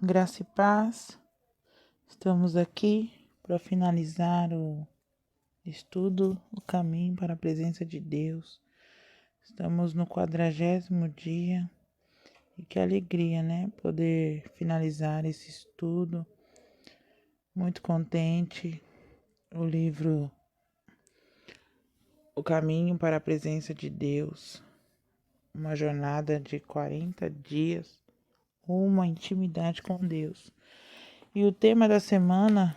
graça e paz. Estamos aqui para finalizar o estudo, o caminho para a presença de Deus. Estamos no 40º dia e que alegria, né? Poder finalizar esse estudo. Muito contente. O livro O Caminho para a Presença de Deus. Uma jornada de 40 dias. Uma intimidade com Deus. E o tema da semana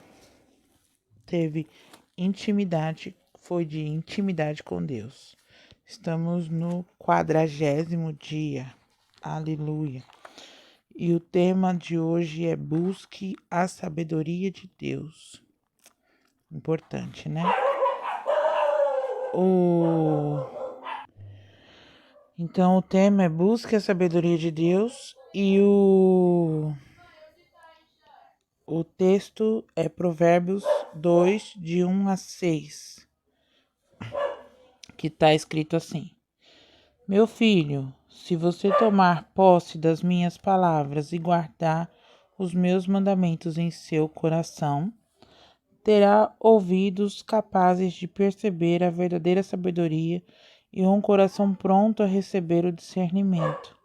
foi de intimidade com Deus. Estamos no 40º dia. Aleluia. E o tema de hoje é busque a sabedoria de Deus. Importante, né? Então o tema é busque a sabedoria de Deus e o texto é Provérbios 2, de 1 a 6, que está escrito assim: Meu filho, se você tomar posse das minhas palavras e guardar os meus mandamentos em seu coração, terá ouvidos capazes de perceber a verdadeira sabedoria e um coração pronto a receber o discernimento.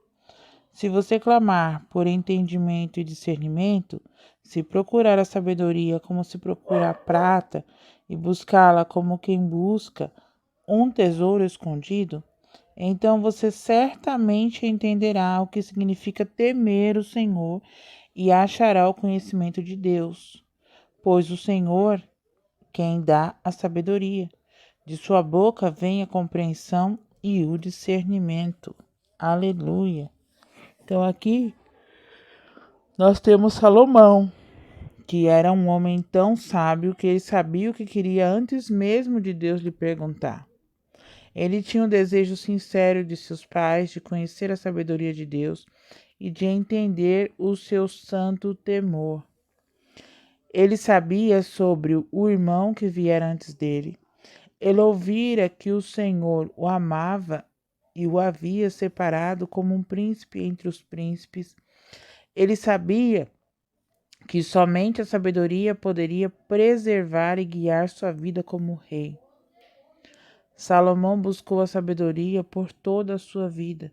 Se você clamar por entendimento e discernimento, se procurar a sabedoria como se procura a prata e buscá-la como quem busca um tesouro escondido, então você certamente entenderá o que significa temer o Senhor e achará o conhecimento de Deus, pois o Senhor quem dá a sabedoria. De sua boca vem a compreensão e o discernimento. Aleluia. Então aqui nós temos Salomão, que era um homem tão sábio que ele sabia o que queria antes mesmo de Deus lhe perguntar. Ele tinha um desejo sincero de seus pais de conhecer a sabedoria de Deus e de entender o seu santo temor. Ele sabia sobre o irmão que viera antes dele. Ele ouvira que o Senhor o amava e o havia separado como um príncipe entre os príncipes. Ele sabia que somente a sabedoria poderia preservar e guiar sua vida como rei. Salomão buscou a sabedoria por toda a sua vida.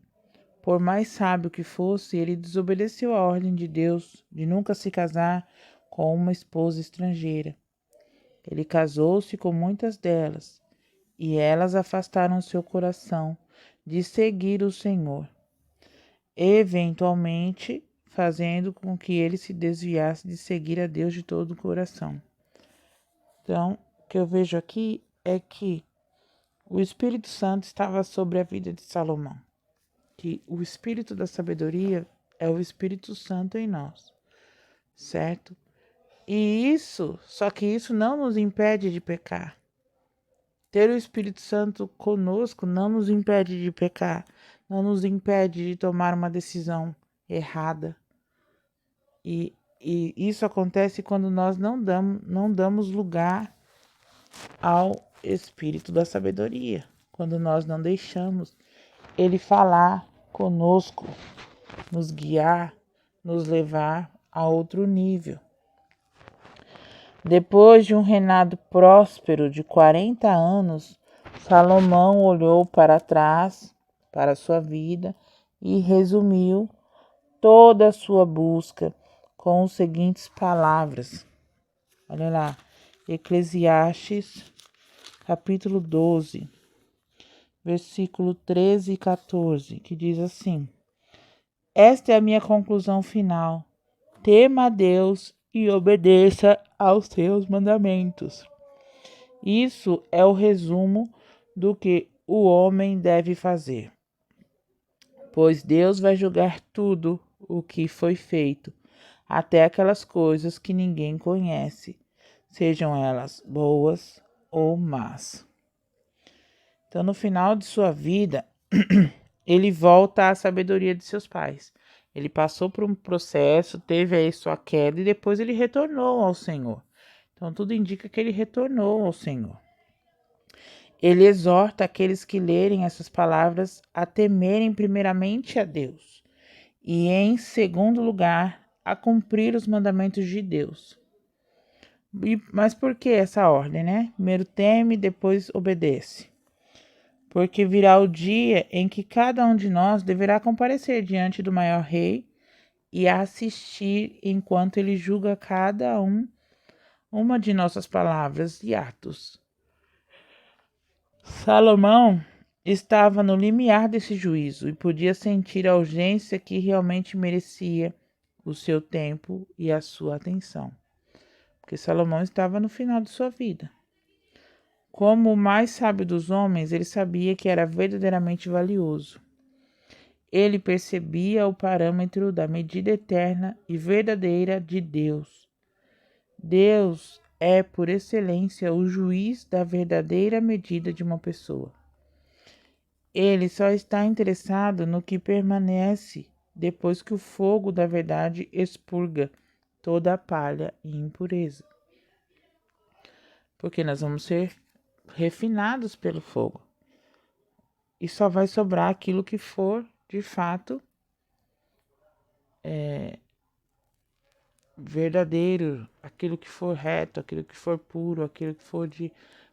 Por mais sábio que fosse, ele desobedeceu a ordem de Deus de nunca se casar com uma esposa estrangeira. Ele casou-se com muitas delas, e elas afastaram seu coração de seguir o Senhor, eventualmente fazendo com que ele se desviasse de seguir a Deus de todo o coração. Então, o que eu vejo aqui é que o Espírito Santo estava sobre a vida de Salomão, que o Espírito da sabedoria é o Espírito Santo em nós, certo? Só que isso não nos impede de pecar. Ter o Espírito Santo conosco não nos impede de pecar, não nos impede de tomar uma decisão errada. E isso acontece quando nós não damos lugar ao Espírito da sabedoria, quando nós não deixamos ele falar conosco, nos guiar, nos levar a outro nível. Depois de um reinado próspero de 40 anos, Salomão olhou para trás, para a sua vida, e resumiu toda a sua busca com as seguintes palavras. Olha lá, Eclesiastes, capítulo 12, versículo 13 e 14, que diz assim: Esta é a minha conclusão final. Tema a Deus e obedeça aos seus mandamentos. Isso é o resumo do que o homem deve fazer, pois Deus vai julgar tudo o que foi feito, até aquelas coisas que ninguém conhece, sejam elas boas ou más. Então, no final de sua vida, ele volta à sabedoria de seus pais. Ele passou por um processo, teve aí sua queda e depois ele retornou ao Senhor. Então, tudo indica que ele retornou ao Senhor. Ele exorta aqueles que lerem essas palavras a temerem primeiramente a Deus e, em segundo lugar, a cumprir os mandamentos de Deus. Mas por que essa ordem, né? Primeiro teme, depois obedece. Porque virá o dia em que cada um de nós deverá comparecer diante do maior rei e assistir enquanto ele julga cada uma de nossas palavras e atos. Salomão estava no limiar desse juízo e podia sentir a urgência que realmente merecia o seu tempo e a sua atenção, porque Salomão estava no final de sua vida. Como o mais sábio dos homens, ele sabia que era verdadeiramente valioso. Ele percebia o parâmetro da medida eterna e verdadeira de Deus. Deus é, por excelência, o juiz da verdadeira medida de uma pessoa. Ele só está interessado no que permanece depois que o fogo da verdade expurga toda a palha e impureza. Porque nós vamos ser refinados pelo fogo. E só vai sobrar aquilo que for, de fato, verdadeiro, aquilo que for reto, aquilo que for puro, aquilo que for de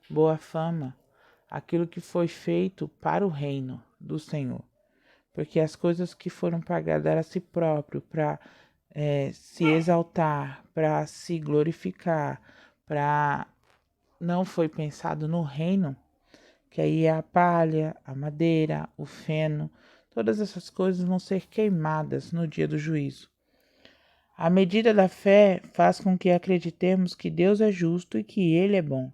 boa fama, aquilo que foi feito para o reino do Senhor. Porque as coisas que foram para agradar a si próprio, para se exaltar, para se glorificar, para não foi pensado no reino, que aí é a palha, a madeira, o feno, todas essas coisas vão ser queimadas no dia do juízo. A medida da fé faz com que acreditemos que Deus é justo e que Ele é bom.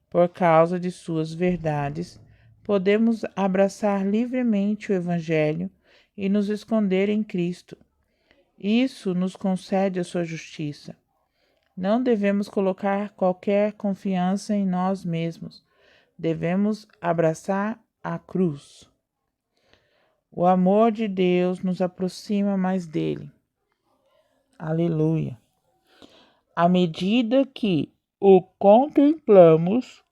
Por causa de suas verdades, podemos abraçar livremente o Evangelho e nos esconder em Cristo. Isso nos concede a sua justiça. Não devemos colocar qualquer confiança em nós mesmos. Devemos abraçar a cruz. O amor de Deus nos aproxima mais dele. Aleluia. À medida que o contemplamos,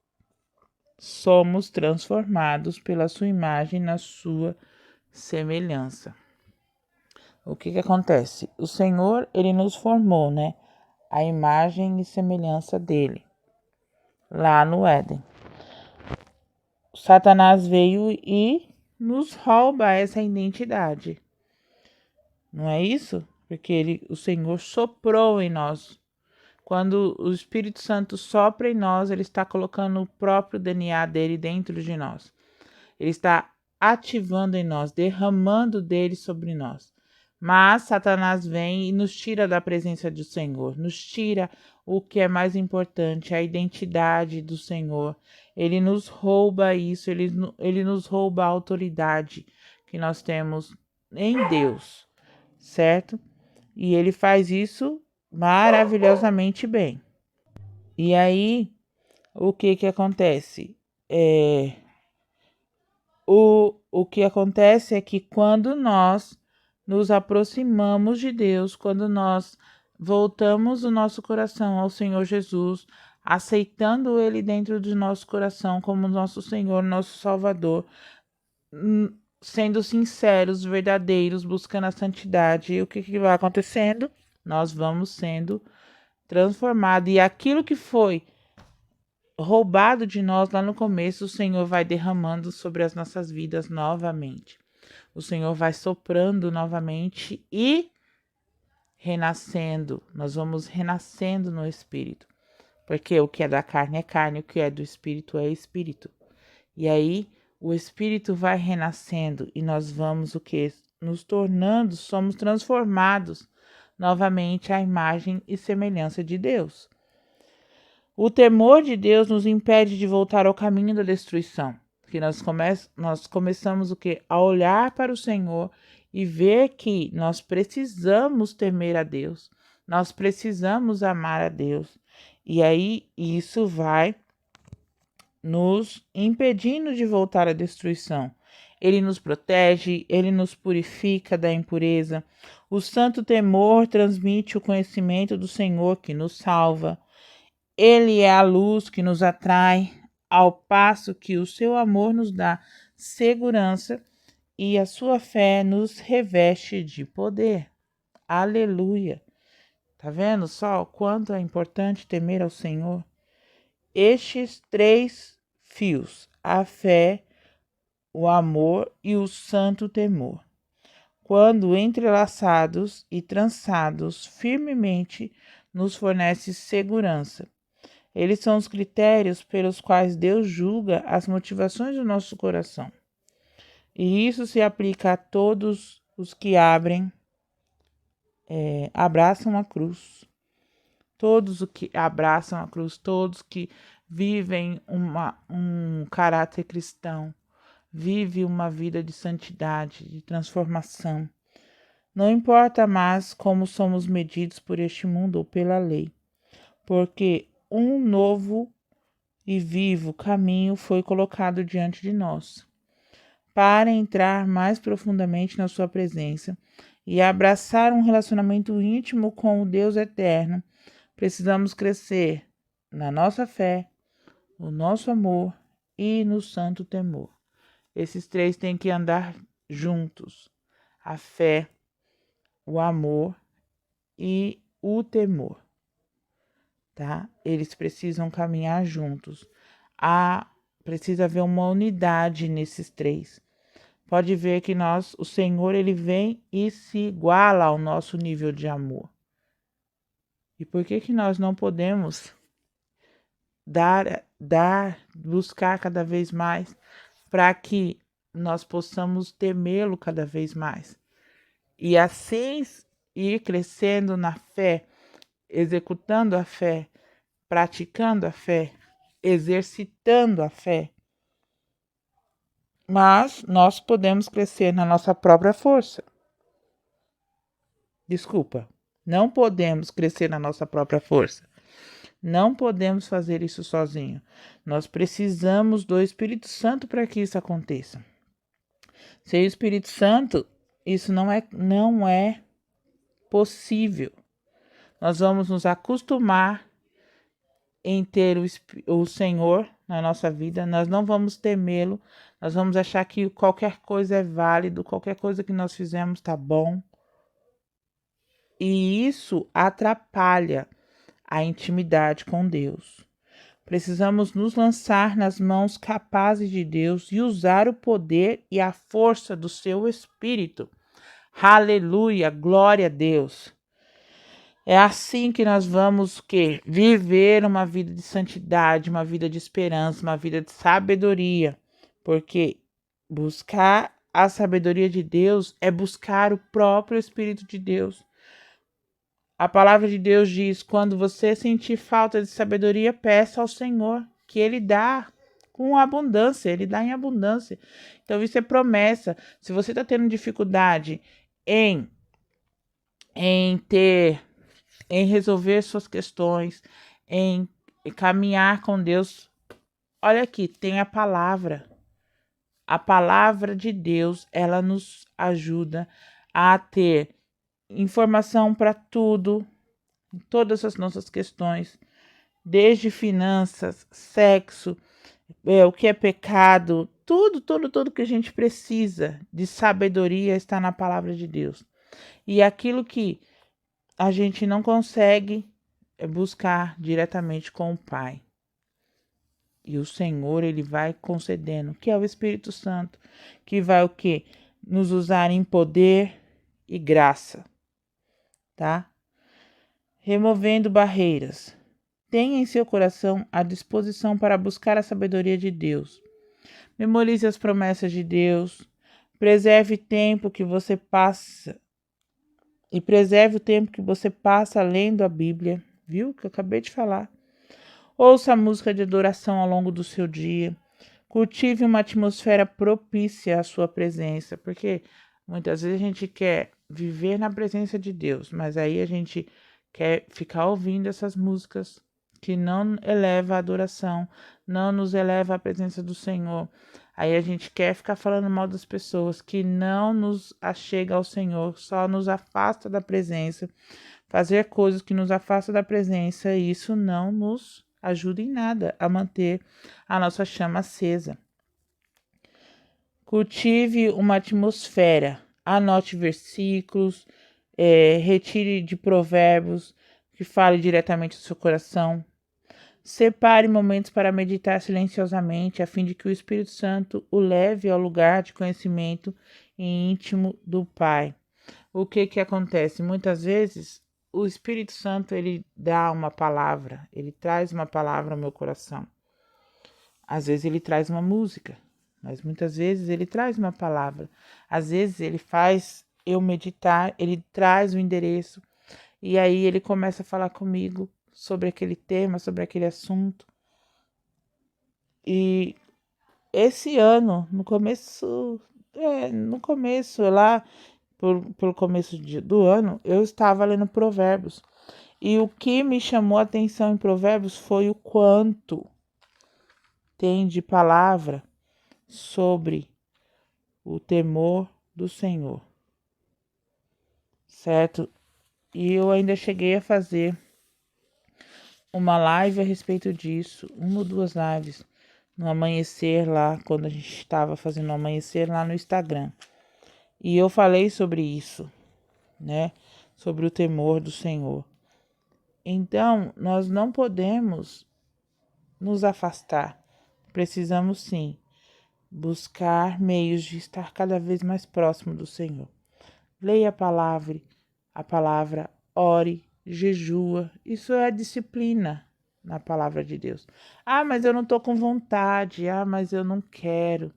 somos transformados pela sua imagem na sua semelhança. O que acontece? O Senhor, ele nos formou, né? A imagem e semelhança dele, lá no Éden. Satanás veio e nos rouba essa identidade. Não é isso? Porque o Senhor soprou em nós. Quando o Espírito Santo sopra em nós, ele está colocando o próprio DNA dele dentro de nós. Ele está ativando em nós, derramando dele sobre nós. Mas Satanás vem e nos tira da presença do Senhor, nos tira o que é mais importante, a identidade do Senhor. Ele nos rouba isso, ele nos rouba a autoridade que nós temos em Deus, certo? E ele faz isso maravilhosamente bem. E aí, o que acontece? O que acontece é que quando nós nos aproximamos de Deus, quando nós voltamos o nosso coração ao Senhor Jesus, aceitando Ele dentro do nosso coração como nosso Senhor, nosso Salvador, sendo sinceros, verdadeiros, buscando a santidade, o que vai acontecendo? Nós vamos sendo transformados. E aquilo que foi roubado de nós lá no começo, o Senhor vai derramando sobre as nossas vidas novamente. O Senhor vai soprando novamente e renascendo. Nós vamos renascendo no Espírito. Porque o que é da carne é carne, o que é do Espírito é Espírito. E aí o Espírito vai renascendo e nós vamos o que? Nos tornando, somos transformados novamente à imagem e semelhança de Deus. O temor de Deus nos impede de voltar ao caminho da destruição. Que nós começamos o que? A olhar para o Senhor e ver que nós precisamos temer a Deus. Nós precisamos amar a Deus. E aí isso vai nos impedindo de voltar à destruição. Ele nos protege, ele nos purifica da impureza. O santo temor transmite o conhecimento do Senhor que nos salva. Ele é a luz que nos atrai, ao passo que o seu amor nos dá segurança e a sua fé nos reveste de poder. Aleluia. Tá vendo só o quanto é importante temer ao Senhor? Estes 3 fios, a fé, o amor e o santo temor, quando entrelaçados e trançados firmemente, nos fornece segurança. Eles são os critérios pelos quais Deus julga as motivações do nosso coração. E isso se aplica a todos os que abraçam a cruz. Todos os que abraçam a cruz, todos que vivem um caráter cristão, vivem uma vida de santidade, de transformação. Não importa mais como somos medidos por este mundo ou pela lei, porque um novo e vivo caminho foi colocado diante de nós. Para entrar mais profundamente na sua presença e abraçar um relacionamento íntimo com o Deus eterno, precisamos crescer na nossa fé, no nosso amor e no santo temor. Esses 3 têm que andar juntos: a fé, o amor e o temor, tá? Eles precisam caminhar juntos. Precisa haver uma unidade nesses 3. Pode ver que o Senhor, ele vem e se iguala ao nosso nível de amor. E por que nós não podemos buscar cada vez mais para que nós possamos temê-lo cada vez mais? E assim ir crescendo na fé, executando a fé, praticando a fé, exercitando a fé. Mas nós podemos crescer na nossa própria força. Não podemos crescer na nossa própria força. Não podemos fazer isso sozinho. Nós precisamos do Espírito Santo para que isso aconteça. Sem o Espírito Santo, isso não é possível. Nós vamos nos acostumar em ter o Senhor na nossa vida, nós não vamos temê-lo, nós vamos achar que qualquer coisa é válido, qualquer coisa que nós fizemos está bom. E isso atrapalha a intimidade com Deus. Precisamos nos lançar nas mãos capazes de Deus e usar o poder e a força do seu Espírito. Aleluia, glória a Deus. É assim que nós vamos viver uma vida de santidade, uma vida de esperança, uma vida de sabedoria. Porque buscar a sabedoria de Deus é buscar o próprio Espírito de Deus. A palavra de Deus diz: quando você sentir falta de sabedoria, peça ao Senhor, que Ele dá com abundância, Ele dá em abundância. Então isso é promessa. Se você está tendo dificuldade em resolver suas questões, em caminhar com Deus, olha aqui, tem a palavra. A palavra de Deus, ela nos ajuda a ter informação para tudo, todas as nossas questões, desde finanças, sexo, o que é pecado, tudo que a gente precisa de sabedoria está na palavra de Deus. E aquilo que a gente não consegue buscar diretamente com o Pai. E o Senhor, Ele vai concedendo, que é o Espírito Santo, que vai o quê? Nos usar em poder e graça, tá? Removendo barreiras. Tenha em seu coração a disposição para buscar a sabedoria de Deus. Memorize as promessas de Deus. Preserve o tempo que você passa lendo a Bíblia, viu? Que eu acabei de falar. Ouça a música de adoração ao longo do seu dia. Cultive uma atmosfera propícia à sua presença, porque muitas vezes a gente quer viver na presença de Deus, mas aí a gente quer ficar ouvindo essas músicas que não eleva a adoração, não nos eleva à presença do Senhor. Aí a gente quer ficar falando mal das pessoas, que não nos achega ao Senhor, só nos afasta da presença. Fazer coisas que nos afastam da presença, isso não nos ajuda em nada a manter a nossa chama acesa. Cultive uma atmosfera, anote versículos, Retire de provérbios que fale diretamente ao seu coração. Separe momentos para meditar silenciosamente, a fim de que o Espírito Santo o leve ao lugar de conhecimento íntimo do Pai. O que acontece? Muitas vezes o Espírito Santo ele dá uma palavra, ele traz uma palavra ao meu coração. Às vezes ele traz uma música, mas muitas vezes ele traz uma palavra. Às vezes ele faz eu meditar, ele traz o endereço e aí ele começa a falar comigo sobre aquele tema, sobre aquele assunto. E esse ano, no começo lá, pelo começo do ano, eu estava lendo Provérbios. E o que me chamou a atenção em Provérbios foi o quanto tem de palavra sobre o temor do Senhor, certo? E eu ainda cheguei a fazer uma live a respeito disso, uma ou duas lives, no amanhecer lá, quando a gente estava fazendo o amanhecer lá no Instagram. E eu falei sobre isso, né? Sobre o temor do Senhor. Então, nós não podemos nos afastar. Precisamos sim buscar meios de estar cada vez mais próximo do Senhor. Leia a palavra, ore, jejua. Isso é disciplina na palavra de Deus. Ah, mas eu não estou com vontade. Ah, mas eu não quero.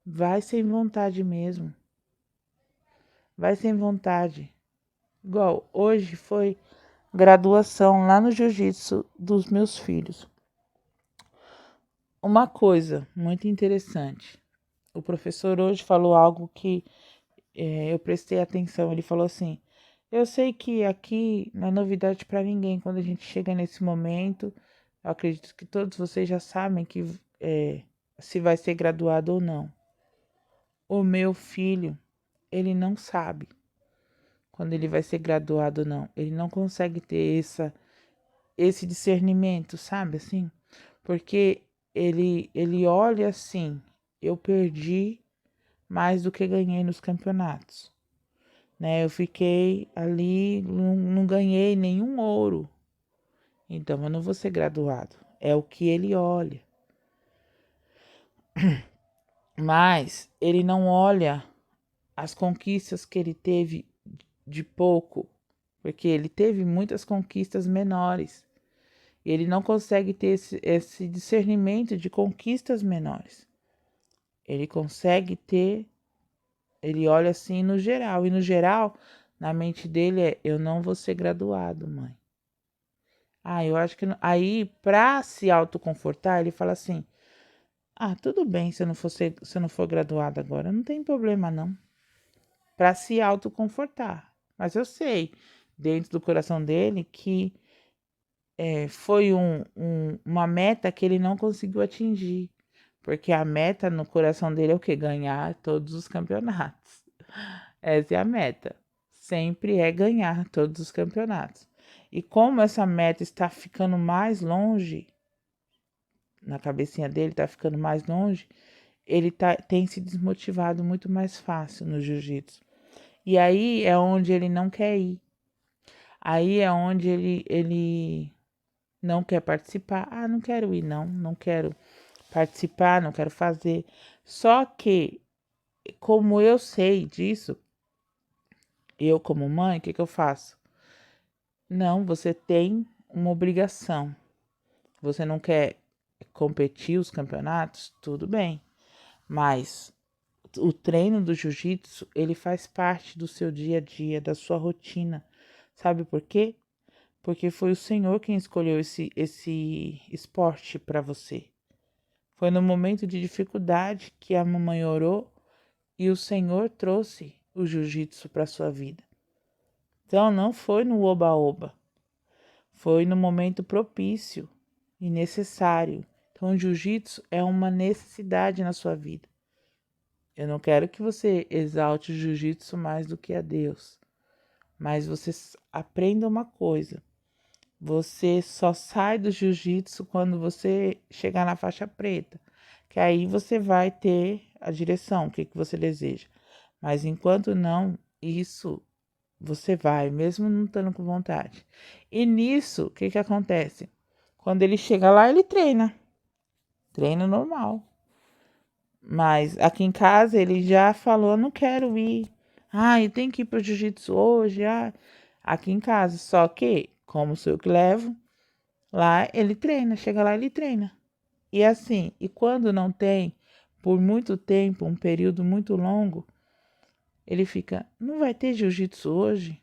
Vai sem vontade mesmo. Vai sem vontade. Igual, hoje foi graduação lá no jiu-jitsu dos meus filhos. Uma coisa muito interessante. O professor hoje falou algo que eu prestei atenção. Ele falou assim: eu sei que aqui não é novidade para ninguém quando a gente chega nesse momento. Eu acredito que todos vocês já sabem que se vai ser graduado ou não. O meu filho, ele não sabe quando ele vai ser graduado ou não. Ele não consegue ter esse discernimento, sabe assim? Porque ele olha assim: eu perdi mais do que ganhei nos campeonatos, né? Eu fiquei ali, não ganhei nenhum ouro, então eu não vou ser graduado. É o que ele olha. Mas ele não olha as conquistas que ele teve de pouco, porque ele teve muitas conquistas menores. Ele não consegue ter esse discernimento de conquistas menores. Ele consegue ter, ele olha assim no geral. E no geral, na mente dele eu não vou ser graduado, mãe. Eu acho que... Aí, para se autoconfortar, ele fala assim: tudo bem se eu não for graduado agora. Não tem problema, não. Para se autoconfortar. Mas eu sei, dentro do coração dele, que foi uma meta que ele não conseguiu atingir. Porque a meta no coração dele é o quê? Ganhar todos os campeonatos. Essa é a meta. Sempre é ganhar todos os campeonatos. E como essa meta está ficando mais longe, na cabecinha dele está ficando mais longe, ele tem se desmotivado muito mais fácil no jiu-jitsu. E aí é onde ele não quer ir. Aí é onde ele não quer participar. Não quero ir, não quero participar, não quero fazer. Só que, como eu sei disso, eu como mãe, o que eu faço? Não, você tem uma obrigação. Você não quer competir os campeonatos? Tudo bem. Mas o treino do jiu-jitsu, ele faz parte do seu dia a dia, da sua rotina. Sabe por quê? Porque foi o Senhor quem escolheu esse esporte para você. Foi no momento de dificuldade que a mamãe orou e o Senhor trouxe o jiu-jitsu para sua vida. Então não foi no oba-oba. Foi no momento propício e necessário. Então o jiu-jitsu é uma necessidade na sua vida. Eu não quero que você exalte o jiu-jitsu mais do que a Deus. Mas você aprenda uma coisa. Você só sai do jiu-jitsu quando você chegar na faixa preta. Que aí você vai ter a direção, o que você deseja. Mas enquanto não, isso Você vai, mesmo não estando com vontade. E nisso, o que que acontece? Quando ele chega lá, ele treina. Treina normal. Mas aqui em casa ele já falou, não quero ir. Ah, eu tenho que ir pro jiu-jitsu hoje. Ah. Aqui em casa. Só que, como sou eu que levo, lá ele treina. Chega lá, ele treina. E assim, e quando não tem, por muito tempo, um período muito longo, ele fica, não vai ter jiu-jitsu hoje?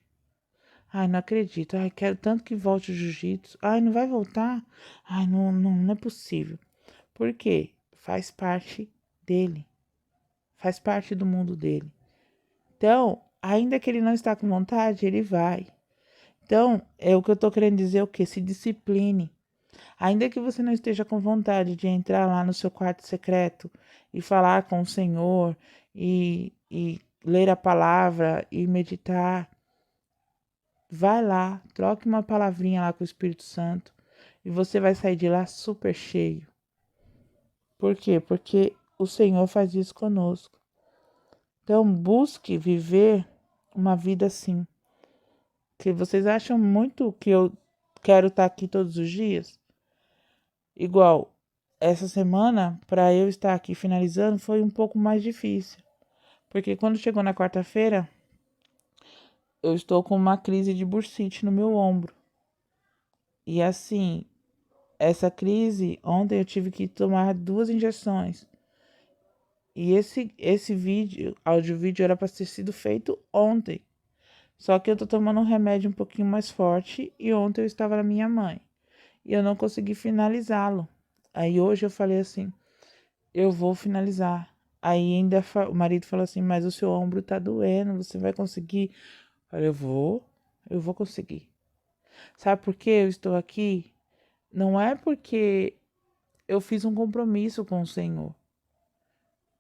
Ai, não acredito. Ai, quero tanto que volte o jiu-jitsu. Ai, não vai voltar? Ai, não é possível. Por quê? Faz parte dele. Faz parte do mundo dele. Então, ainda que ele não está com vontade, ele vai. Então, é o que eu tô querendo dizer, o quê? Se discipline. Ainda que você não esteja com vontade de entrar lá no seu quarto secreto e falar com o Senhor e ler a palavra e meditar, vai lá, troque uma palavrinha lá com o Espírito Santo e você vai sair de lá super cheio. Por quê? Porque o Senhor faz isso conosco. Então, busque viver uma vida assim. Que vocês acham muito que eu quero estar aqui todos os dias? Igual, essa semana, para eu estar aqui finalizando, foi um pouco mais difícil. Porque quando chegou na quarta-feira, eu estou com uma crise de bursite no meu ombro. E assim, essa crise, ontem eu tive que tomar 2 injeções. E esse vídeo, áudio-vídeo, era para ter sido feito ontem. Só que eu tô tomando um remédio um pouquinho mais forte e ontem eu estava na minha mãe. E eu não consegui finalizá-lo. Aí hoje eu falei assim, eu vou finalizar. Aí ainda o marido falou assim, mas o seu ombro tá doendo, você vai conseguir? Eu falei, eu vou conseguir. Sabe por que eu estou aqui? Não é porque eu fiz um compromisso com o Senhor.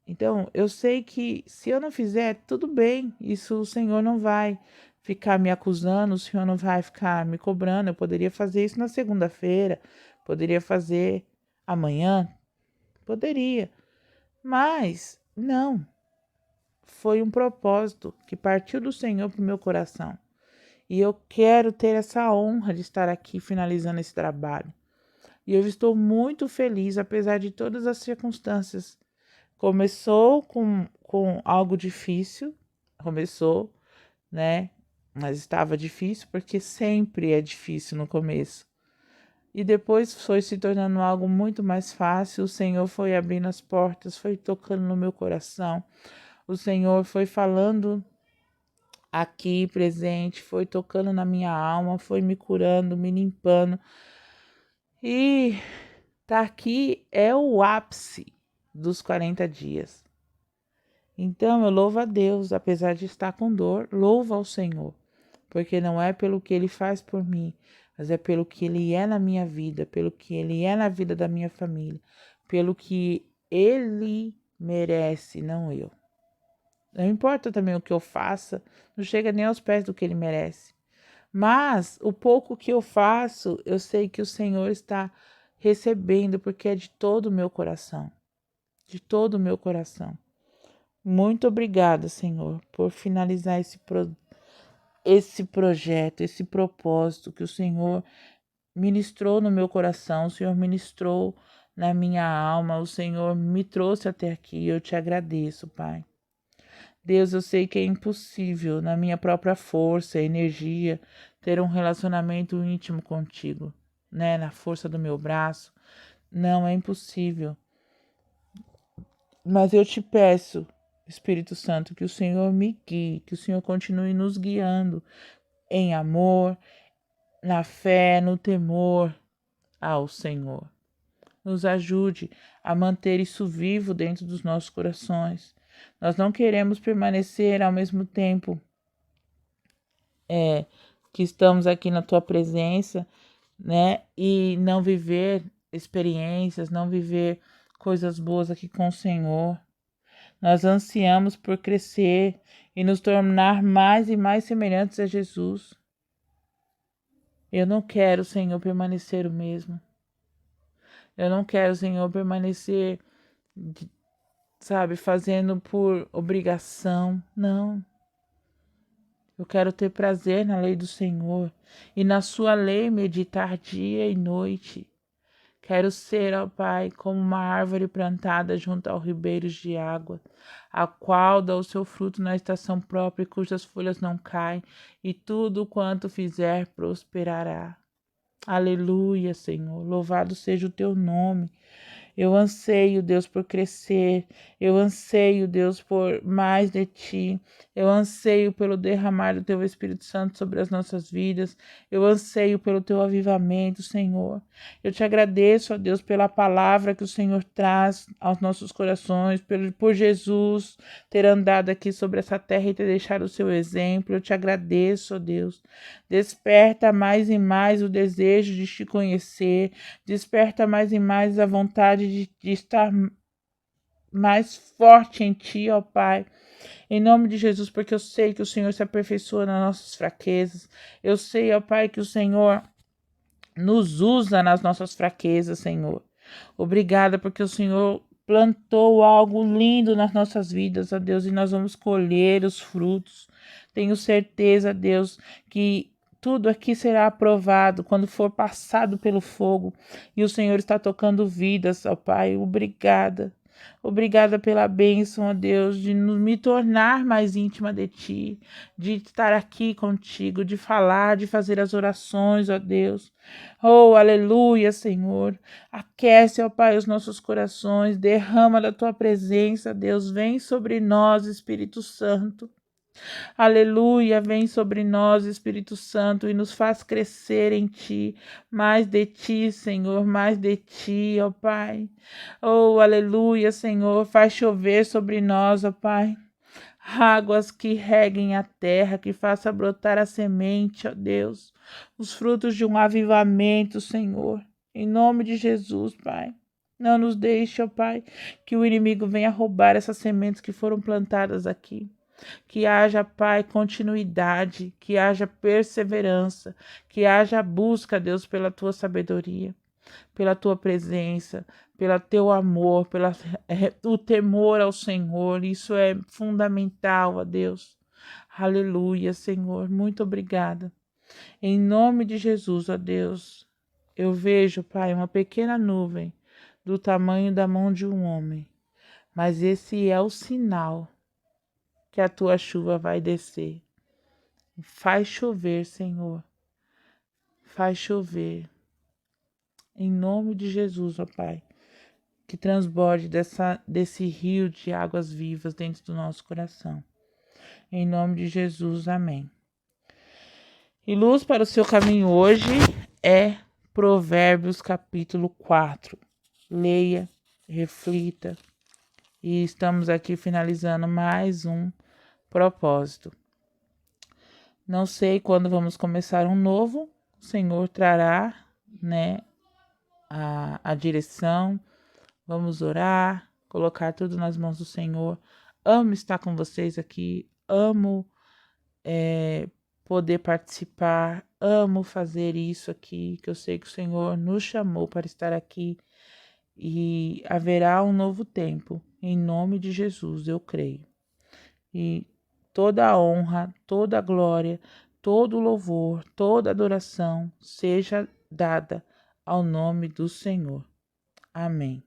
Então, eu sei que se eu não fizer, tudo bem. Isso o Senhor não vai ficar me acusando, o Senhor não vai ficar me cobrando. Eu poderia fazer isso na segunda-feira, poderia fazer amanhã, poderia. Mas não, foi um propósito que partiu do Senhor para o meu coração. E eu quero ter essa honra de estar aqui finalizando esse trabalho. E eu estou muito feliz, apesar de todas as circunstâncias. Começou com algo difícil, começou, né? Mas estava difícil porque sempre é difícil no começo. E depois foi se tornando algo muito mais fácil. O Senhor foi abrindo as portas, foi tocando no meu coração. O Senhor foi falando aqui presente, foi tocando na minha alma, foi me curando, me limpando. E tá aqui é o ápice dos 40 dias. Então eu louvo a Deus, apesar de estar com dor, louvo ao Senhor, porque não é pelo que Ele faz por mim, mas é pelo que Ele é na minha vida, pelo que Ele é na vida da minha família, pelo que Ele merece, não eu. Não importa também o que eu faça, não chega nem aos pés do que Ele merece. Mas o pouco que eu faço, eu sei que o Senhor está recebendo, porque é de todo o meu coração, de todo o meu coração. Muito obrigada, Senhor, por finalizar esse projeto, esse propósito que o Senhor ministrou no meu coração, o Senhor ministrou na minha alma, o Senhor me trouxe até aqui. Eu te agradeço, Pai. Deus, eu sei que é impossível, na minha própria força, energia, ter um relacionamento íntimo contigo, né? Na força do meu braço. Não, é impossível. Mas eu te peço, Espírito Santo, que o Senhor me guie, que o Senhor continue nos guiando em amor, na fé, no temor ao Senhor. Nos ajude a manter isso vivo dentro dos nossos corações. Nós não queremos permanecer ao mesmo tempo que estamos aqui na tua presença, né? E não viver experiências, não viver coisas boas aqui com o Senhor. Nós ansiamos por crescer e nos tornar mais e mais semelhantes a Jesus. Eu não quero, Senhor, permanecer o mesmo. Eu não quero, Senhor, permanecer, sabe, fazendo por obrigação. Não. Eu quero ter prazer na lei do Senhor e na sua lei meditar dia e noite. Quero ser, ó Pai, como uma árvore plantada junto aos ribeiros de água, a qual dá o seu fruto na estação própria e cujas folhas não caem, e tudo quanto fizer prosperará. Aleluia, Senhor. Louvado seja o teu nome. Eu anseio, Deus, por crescer. Eu anseio, Deus, por mais de ti. Eu anseio pelo derramar do teu Espírito Santo sobre as nossas vidas. Eu anseio pelo teu avivamento, Senhor. Eu te agradeço, ó Deus, pela palavra que o Senhor traz aos nossos corações, por Jesus ter andado aqui sobre essa terra e ter deixado o seu exemplo. Eu te agradeço, ó Deus. Desperta mais e mais o desejo de te conhecer. Desperta mais e mais a vontade de estar mais forte em ti, ó Pai. Em nome de Jesus, porque eu sei que o Senhor se aperfeiçoa nas nossas fraquezas. Eu sei, ó Pai, que o Senhor nos usa nas nossas fraquezas, Senhor. Obrigada, porque o Senhor plantou algo lindo nas nossas vidas, ó Deus, e nós vamos colher os frutos. Tenho certeza, Deus, que tudo aqui será aprovado quando for passado pelo fogo. E o Senhor está tocando vidas, ó Pai. Obrigada. Obrigada pela bênção, ó Deus, de me tornar mais íntima de Ti, de estar aqui contigo, de falar, de fazer as orações, ó Deus. Oh, aleluia, Senhor. Aquece, ó Pai, os nossos corações, derrama da Tua presença, Deus. Vem sobre nós, Espírito Santo. Aleluia, vem sobre nós, Espírito Santo, e nos faz crescer em Ti, mais de Ti, Senhor, mais de Ti, ó Pai. Oh, aleluia, Senhor, faz chover sobre nós, ó Pai. Águas que reguem a terra, que faça brotar a semente, ó Deus, os frutos de um avivamento, Senhor, em nome de Jesus, Pai. Não nos deixe, ó Pai, que o inimigo venha roubar essas sementes que foram plantadas aqui. Que haja, Pai, continuidade, que haja perseverança, que haja busca, Deus, pela Tua sabedoria, pela Tua presença, pelo Teu amor, o temor ao Senhor. Isso é fundamental, ó Deus. Aleluia, Senhor. Muito obrigada. Em nome de Jesus, ó Deus, eu vejo, Pai, uma pequena nuvem do tamanho da mão de um homem, mas esse é o sinal que a Tua chuva vai descer. Faz chover, Senhor. Faz chover. Em nome de Jesus, ó Pai. Que transborde desse rio de águas vivas dentro do nosso coração. Em nome de Jesus, amém. E luz para o seu caminho hoje é Provérbios capítulo 4. Leia, reflita. E estamos aqui finalizando mais um propósito. Não sei quando vamos começar um novo. O Senhor trará, né, a direção. Vamos orar, colocar tudo nas mãos do Senhor. Amo estar com vocês aqui. Amo poder participar. Amo fazer isso aqui, que eu sei que o Senhor nos chamou para estar aqui. E haverá um novo tempo. Em nome de Jesus, eu creio. E toda a honra, toda a glória, todo o louvor, toda a adoração seja dada ao nome do Senhor. Amém.